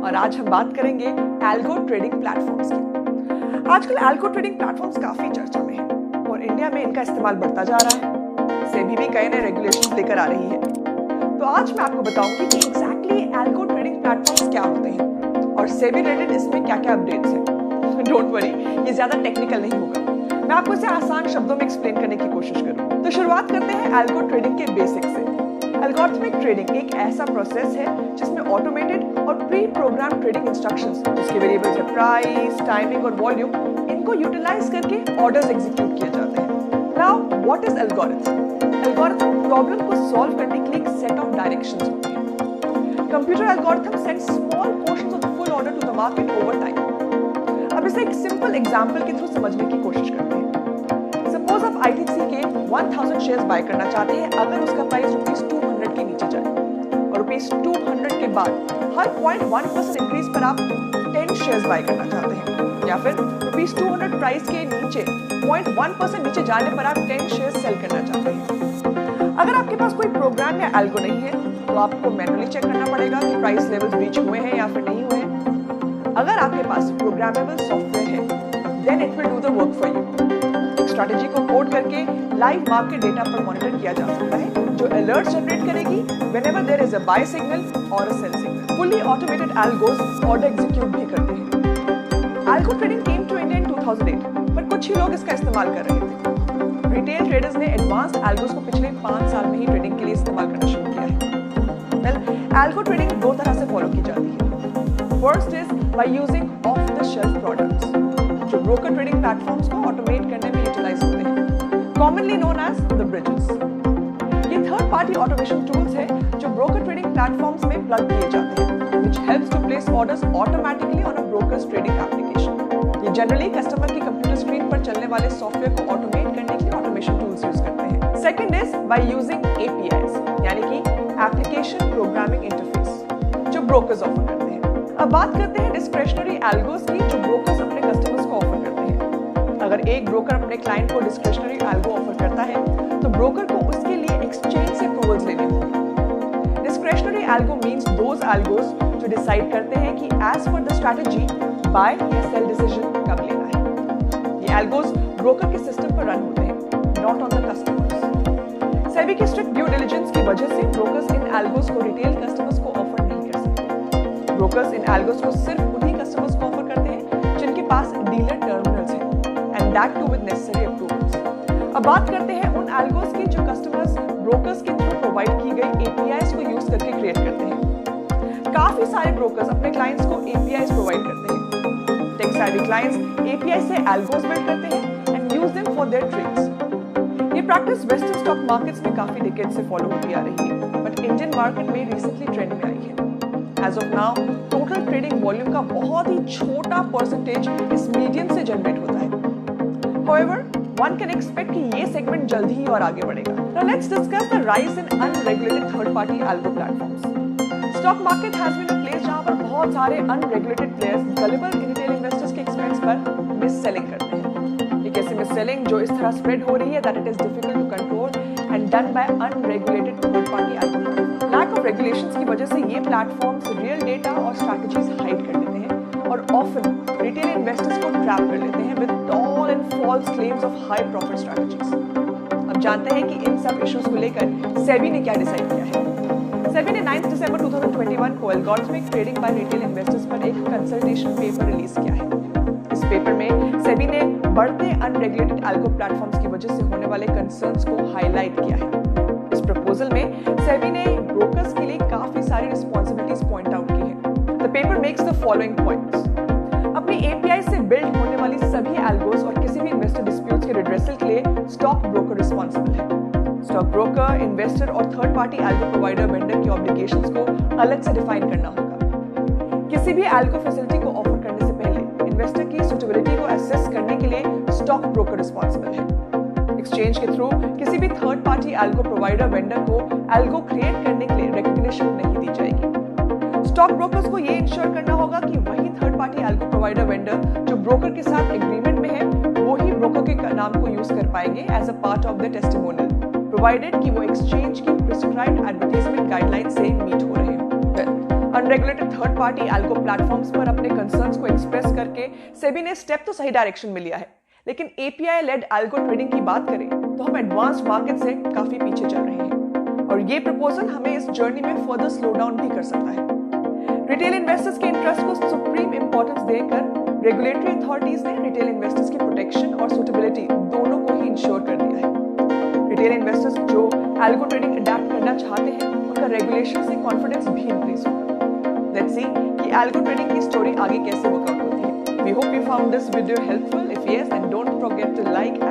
और आज हम बात करेंगे एल्गो ट्रेडिंग प्लेटफॉर्म्स की। आजकल एल्गो ट्रेडिंग प्लेटफॉर्म्स काफी चर्चा में हैं और इंडिया में इनका इस्तेमाल बढ़ता जा रहा है। सेबी भी कई नए रेगुलेशंस लेकर आ रही है। तो आज मैं आपको बताऊंगी कि एग्जैक्टली एल्गो ट्रेडिंग प्लेटफॉर्म्स क्या होते हैं और सेबी रिलेटेड इसमें क्या-क्या अपडेट्स हैं। डोंट वरी, ये ज्यादा टेक्निकल नहीं होगा। मैं आपको इसे आसान शब्दों में एक्सप्लेन करने की कोशिश करूंगा। तो शुरुआत करते हैं एल्गो ट्रेडिंग के बेसिक से। एल्गोरिथमिक ट्रेडिंग एक ऐसा प्रोसेस है जिसमें ऑटोमेटेड और प्री प्रोग्राम ट्रेडिंग इंस्ट्रक्शंस, जिसके वेरिएबल्स है प्राइस, टाइमिंग और वॉल्यूम, इनको यूटिलाइज करके ऑर्डर्स एग्जीक्यूट किए जाते हैं। Now what is algorithm? Algorithm problem को सॉल्व करने के लिए एक सेट ऑफ डायरेक्शंस होते हैं। Computer algorithm sends small portions of the full order to the market over time. अब इसे एक सिंपल एग्जांपल के थ्रू समझने की कोशिश करते हैं। सपोज आप ITC के 1000 शेयर्स बाय करना चाहते हैं अगर उसका प्राइस ₹200 के नीचे जाए और ₹200 के बाद हर 0.1% इंक्रीज पर आप 10 शेयर्स बाय करना चाहते हैं, या फिर ₹200 प्राइस के नीचे 0.1% नीचे जाने पर आप 10 शेयर्स सेल करना चाहते हैं। अगर आपके पास कोई प्रोग्राम या एल्गो नहीं है तो आपको मैन्युअली चेक करना पड़ेगा कि प्राइस लेवल्स रीच हुए हैं या फिर नहीं हुए हैं। अगर आपके पास प्रोग्रामेबल सॉफ्टवेयर है then it will do the work for you. Strategy को कोड करके लाइव मार्केट डेटा पर मॉनिटर किया जा सकता है जो अलर्ट जनरेट करेगी whenever there is a buy signal or a sell signal. Fully automated algos order execute भी करते हैं। Algo trading came to India in 2008, पर कुछ ही लोग इसका इस्तेमाल कर रहे थे। रिटेल ट्रेडर्स ने एडवांस्ड एल्गोस को पिछले 5 साल में ही ट्रेडिंग के लिए इस्तेमाल करना शुरू किया है। वेल, एल्गो ट्रेडिंग दो तरह से फॉलो की जाती है। First is by using off the shelf products, जो ब्रोकर ट्रेडिंग प्लेटफॉर्म्स को ऑटोमेट करने में यूटिलाइज होते हैं, commonly known as the bridges. ये थर्ड पार्टी ऑटोमेशन टूल्स हैं जो ब्रोकर ट्रेडिंग प्लेटफॉर्म्स में प्लग किए जाते हैं, which helps to place orders automatically on a broker's trading application. ये जनरली कस्टमर की कंप्यूटर स्क्रीन पर चलने वाले सॉफ्टवेयर को ऑटोमेट करने के लिए ऑटोमेशन टूल्स यूज करते हैं। Second is by using APIs, यानी कि एप्लीकेशन प्रोग्रामिंग इंटरफेस, जो ब्रोकर्स ऑफर करते हैं। अब बात करते हैं डिस्क्रिशनरी एल्गोस की जो ब्रोकर्स अपने कस्टमर्स को ऑफर करते हैं। अगर एक ब्रोकर अपने क्लाइंट को डिस्क्रिशनरी एल्गो ऑफर करता है तो ब्रोकर को उसके लिए एक्सचेंज से अप्रूवल्स लेने होंगे। Discretionary algo means those algos जो डिसाइड करते हैं कि as per the strategy buy या सेल डिसीजन कब लेना है। ये एल्गोस ब्रोकर के सिस्टम पर रन होते हैं, not on the customers. SEBI की स्ट्रिक्ट ड्यू डिलिजेंस की वजह से ब्रोकर्स इन एल्गोस को रिटेल कस्टमर्स को ऑफर नहीं कर सकते। ब्रोकर्स इन एल्गोस को सिर्फ उन्हीं कस्टमर्स को ऑफर करते हैं जिनके पास डीलर टर्मिनल्स हैं, and that too with necessary approvals. अब बात करते हैं उन एल्गोस की जो कस्टमर्स ब्रोकर्स के थ्रू प्रोवाइड की गई APIs को यूज करके क्रिएट करते हैं। काफी सारे ब्रोकर्स अपने क्लाइंट्स को APIs प्रोवाइड करते हैं। टेक सेवी क्लाइंट्स API से एल्गोस बिल्ड करते हैं and use them for their trades. ये प्रैक्टिस वेस्टर्न स्टॉक मार्केट्स में काफी डिकेड से फॉलो होती आ रही है, बट इंडियन मार्केट में रिसेंटली ट्रेंड में आई है। As of now total trading volume का बहुत ही छोटा परसेंटेज इस मीडियम से जनरेट होता है। However, one can expect कि ये सेगमेंट जल्दी ही और आगे बढ़ेगा। Now let's discuss the rise in unregulated third-party algo platforms. Stock market has been a place जहाँ पर बहुत सारे unregulated players gullible retail investors के expense पर mis-selling करते हैं। एक ऐसी mis-selling जो इस तरह spread हो रही है that it is difficult to control and done by unregulated third-party algo platforms. Lack of regulations की वजह से ये platforms real data और strategies hide कर देते हैं और often retail investors को trap कर लेते हैं with tall and false claims of high profit strategies. अब जानते हैं कि इन सब इश्यूज को लेकर सेबी ने क्या डिसाइड किया है। सेबी ने 9 दिसंबर 2021 को algorithmic trading by retail investors पर एक कंसल्टेशन पेपर रिलीज किया है। इस पेपर में सेबी ने बढ़ते अनरेगुलेटेड एल्गो प्लेटफॉर्म्स की वजह से होने वाले कंसर्न्स को हाईलाइट किया है। इस प्रपोजल में सेबी ने ब्रोकर्स के लिए काफी सारी रिस्पॉन्सिबिलिटीज पॉइंट आउट की है। The paper makes the following points. अपनी API से बिल्ड होने वाली सभी एल्गोस और किसी भी इन्वेस्टर डिस्प्यूट्स के रिड्रेसल के लिए स्टॉक ब्रोकर रिस्पॉन्सिबल है। स्टॉक ब्रोकर, इन्वेस्टर और third party algo provider vendor की ऑब्लिगेशंस को अलग से डिफाइन करना होगा। किसी भी एल्गो फैसिलिटी को ऑफर करने से पहले इन्वेस्टर की सुटेबिलिटी को असेस करने के लिए स्टॉक ब्रोकर रिस्पॉन्सिबल है। एक्सचेंज के थ्रू किसी भी third party algo provider vendor को एल्गो क्रिएट करने के लिए रिकॉग्निशन नहीं दी जाएगी। स्टॉक ब्रोकर्स को ये इंश्योर करना होगा कि वही third party algo provider vendor जो ब्रोकर के साथ एग्रीमेंट में है वो ही ब्रोकर के नाम को यूज कर पाएंगे as a part of the testimonial, provided कि वो एक्सचेंज की प्रिस्क्राइब्ड एडवर्टाइजमेंट गाइडलाइन से मीट हो रहे हो। Unregulated third party algo platforms पर अपने कंसर्न्स को एक्सप्रेस करके सेबी ने स्टेप तो सही डायरेक्शन में लिया है, लेकिन एपीआई लेड एल्गो ट्रेडिंग की बात करें तो हम एडवांस्ड मार्केट से काफी पीछे चल रहे हैं और ये प्रपोजल हमें इस जर्नी में फर्दर स्लो डाउन भी कर सकता है। रिटेल इन्वेस्टर्स के इंटरेस्ट को सुप्रीम इंपॉर्टेंस देकर रेगुलेटरी अथॉरिटीज ने रिटेल इन्वेस्टर्स की प्रोटेक्शन और सूटेबिलिटी दोनों को ही इंश्योर कर दिया है। रिटेल इन्वेस्टर्स जो एल्गो ट्रेडिंग अडैप्ट करना चाहते हैं उनका रेगुलेशन से कॉन्फिडेंस भी इंक्रीज होगा। लेट्स सी कि एल्गो ट्रेडिंग की स्टोरी आगे कैसे वर्कआउट होती है। We hope you found this video helpful. If yes, then don't forget to like and